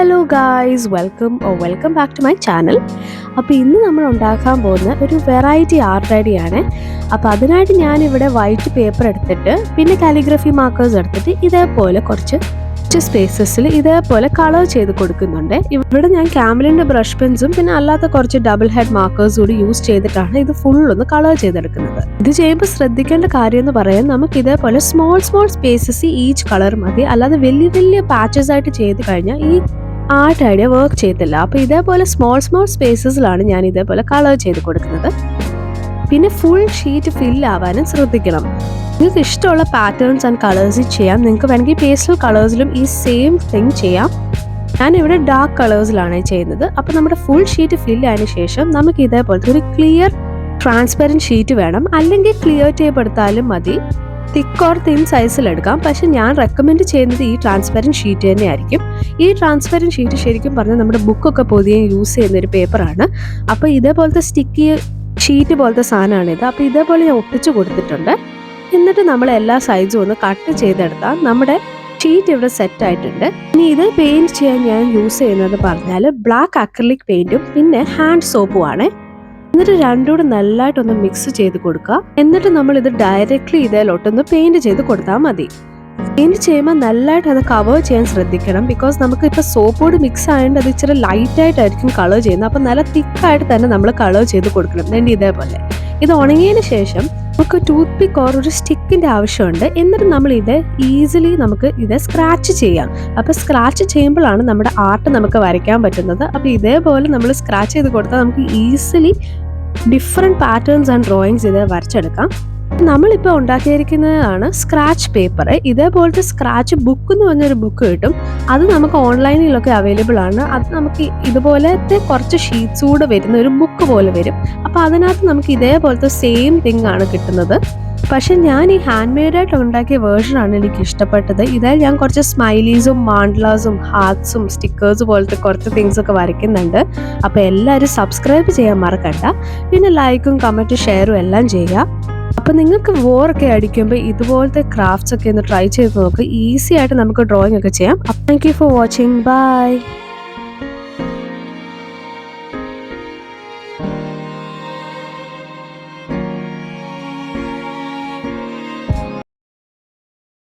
Hello guys, welcome back to my channel. അപ്പോൾ ഇന്ന് നമ്മൾ ഉണ്ടാക്കാൻ പോകുന്ന ഒരു വെറൈറ്റി ആർട്ട് ഐഡിയാണ്. അപ്പോൾ അതിനായിട്ട് ഞാനിവിടെ വൈറ്റ് പേപ്പർ എടുത്തിട്ട് പിന്നെ കാലിഗ്രഫി മാർക്കേഴ്സ് എടുത്തിട്ട് ഇതേപോലെ കുറച്ച് സ്പേസസിൽ ഇതേപോലെ കളർ ചെയ്ത് കൊടുക്കുന്നുണ്ട്. ഇവിടെ ഞാൻ ക്യാമലിൻ്റെ ബ്രഷ് പെൻസും പിന്നെ അല്ലാത്ത കുറച്ച് ഡബിൾ ഹെഡ് മാർക്കേഴ്സ് കൂടി യൂസ് ചെയ്തിട്ടാണ് ഇത് ഫുള്ളൊന്ന് കളർ ചെയ്തെടുക്കുന്നത്. ഇത് ചെയ്യുമ്പോൾ ശ്രദ്ധിക്കേണ്ട കാര്യം എന്ന് പറയാൻ നമുക്ക് ഇതേപോലെ സ്മോൾ സ്പേസസ് ഈച്ച് കളർ മതി. അല്ലാതെ വലിയ പാച്ചസ് ആയിട്ട് ചെയ്ത് കഴിഞ്ഞാൽ ഈ ആർട്ട് ഐഡിയ വർക്ക് ചെയ്തില്ല. അപ്പോൾ ഇതേപോലെ സ്മോൾ സ്പേസസിലാണ് ഞാൻ ഇതേപോലെ കളർ ചെയ്ത് കൊടുക്കുന്നത്. പിന്നെ ഫുൾ ഷീറ്റ് ഫില്ലാവാനും ശ്രദ്ധിക്കണം. നിങ്ങൾക്ക് ഇഷ്ടമുള്ള പാറ്റേൺസ് ആൻഡ് കളേഴ്സിൽ ചെയ്യാം. നിങ്ങൾക്ക് വേണമെങ്കിൽ പേസ്റ്റൽ കളേഴ്സിലും ഈ സെയിം തിങ് ചെയ്യാം. ഞാനിവിടെ ഡാർക്ക് കളേഴ്സിലാണ് ചെയ്യുന്നത്. അപ്പോൾ നമ്മുടെ ഫുൾ ഷീറ്റ് ഫില്ലായതിനു ശേഷം നമുക്ക് ഇതേപോലത്തെ ഒരു ക്ലിയർ ട്രാൻസ്പെറൻറ്റ് ഷീറ്റ് വേണം. അല്ലെങ്കിൽ ക്ലിയർ ടേപ്പ് എടുത്താലും മതി. തിക്ക് ഓർ തിൻ സൈസിലെടുക്കാം. പക്ഷെ ഞാൻ റെക്കമെൻഡ് ചെയ്യുന്നത് ഈ ട്രാൻസ്പെറൻറ്റ് ഷീറ്റ് തന്നെയായിരിക്കും. ഈ ട്രാൻസ്പെറൻറ്റ് ഷീറ്റ് ശരിക്കും പറഞ്ഞാൽ നമ്മുടെ ബുക്കൊക്കെ പൊതിയാൻ യൂസ് ചെയ്യുന്ന ഒരു പേപ്പറാണ്. അപ്പോൾ ഇതേപോലത്തെ സ്റ്റിക്കി ഷീറ്റ് പോലത്തെ സാധനമാണിത്. അപ്പോൾ ഇതേപോലെ ഞാൻ ഒട്ടിച്ച് കൊടുത്തിട്ടുണ്ട്. എന്നിട്ട് നമ്മൾ എല്ലാ സൈസും ഒന്ന് കട്ട് ചെയ്തെടുത്താൽ നമ്മുടെ ഷീറ്റ് ഇവിടെ സെറ്റ് ആയിട്ടുണ്ട്. ഇനി ഇത് പെയിൻറ് ചെയ്യാൻ ഞാൻ യൂസ് ചെയ്യുന്നത് പറഞ്ഞാൽ ബ്ലാക്ക് അക്രിലിക് പെയിൻറ്റും പിന്നെ ഹാൻഡ് സോപ്പും ആണ്. എന്നിട്ട് രണ്ടും കൂടെ നല്ലതായിട്ടൊന്ന് മിക്സ് ചെയ്ത് കൊടുക്കുക. എന്നിട്ട് നമ്മൾ ഇത് ഡയറക്റ്റ്ലി ഇതിലോട്ടൊന്ന് പെയിൻറ് ചെയ്ത് കൊടുത്താൽ മതി. പെയിൻറ് ചെയ്യുമ്പോൾ നല്ലതായിട്ട് അത് കവർ ചെയ്യാൻ ശ്രദ്ധിക്കണം. ബിക്കോസ് നമുക്ക് ഇപ്പോൾ സോപ്പ് പൊടി മിക്സ് ആയതുകൊണ്ട് അത് ഇച്ചിരി ലൈറ്റായിട്ടായിരിക്കും കളർ ചെയ്യുന്നത്. അപ്പോൾ നല്ല തിക്കായിട്ട് തന്നെ നമ്മൾ കളർ ചെയ്ത് കൊടുക്കണം. then ഇതേപോലെ ഇത് ഉണങ്ങിയതിന് ശേഷം നമുക്ക് ടൂത്ത് പിക്ക് ഓർ ഒരു സ്റ്റിക്കിൻ്റെ ആവശ്യമുണ്ട്. എന്നിട്ട് നമ്മൾ ഇത് ഈസിലി നമുക്ക് ഇത് സ്ക്രാച്ച് ചെയ്യാം. അപ്പോൾ സ്ക്രാച്ച് ചെയ്യുമ്പോഴാണ് നമ്മുടെ ആർട്ട് നമുക്ക് വരയ്ക്കാൻ പറ്റുന്നത്. അപ്പോൾ ഇതേപോലെ നമ്മൾ സ്ക്രാച്ച് ചെയ്ത് കൊടുത്താൽ നമുക്ക് easily different patterns and drawings ഇത് വരച്ചെടുക്കാം. നമ്മളിപ്പോൾ ഉണ്ടാക്കിയിരിക്കുന്നതാണ് സ്ക്രാച്ച് പേപ്പർ. ഇതേപോലത്തെ സ്ക്രാച്ച് ബുക്ക് എന്ന് പറഞ്ഞൊരു ബുക്ക് കിട്ടും. അത് നമുക്ക് ഓൺലൈനിലൊക്കെ അവൈലബിൾ ആണ്. അത് നമുക്ക് ഇതുപോലത്തെ കുറച്ച് ഷീറ്റ്സ് കൂടെ വരുന്ന ഒരു ബുക്ക് പോലെ വരും. അപ്പോൾ അതിനകത്ത് നമുക്ക് ഇതേപോലത്തെ സെയിം തിങ് ആണ് കിട്ടുന്നത്. പക്ഷെ ഞാൻ ഈ ഹാൻഡ് മെയ്ഡായിട്ട് ഉണ്ടാക്കിയ വേർഷനാണ് എനിക്ക് ഇഷ്ടപ്പെട്ടത്. ഇതിൽ ഞാൻ കുറച്ച് സ്മൈലീസും മാൻഡ്ലാസും ഹാർട്ട്സും സ്റ്റിക്കേഴ്സ് പോലത്തെ കുറച്ച് തിങ്സ് ഒക്കെ വരയ്ക്കുന്നുണ്ട്. അപ്പോൾ എല്ലാവരും സബ്സ്ക്രൈബ് ചെയ്യാൻ മറക്കണ്ട. പിന്നെ ലൈക്കും കമൻറ്റും ഷെയറും എല്ലാം ചെയ്യുക. അപ്പോൾ നിങ്ങൾക്ക് ബോറൊക്കെ അടിക്കുമ്പോൾ ഇതുപോലത്തെ ക്രാഫ്റ്റ്സ് ഒക്കെ ഒന്ന് ട്രൈ ചെയ്ത് നോക്കുക. ഈസി ആയിട്ട് നമുക്ക് ഡ്രോയിങ് ഒക്കെ ചെയ്യാം. Thank you for watching. By.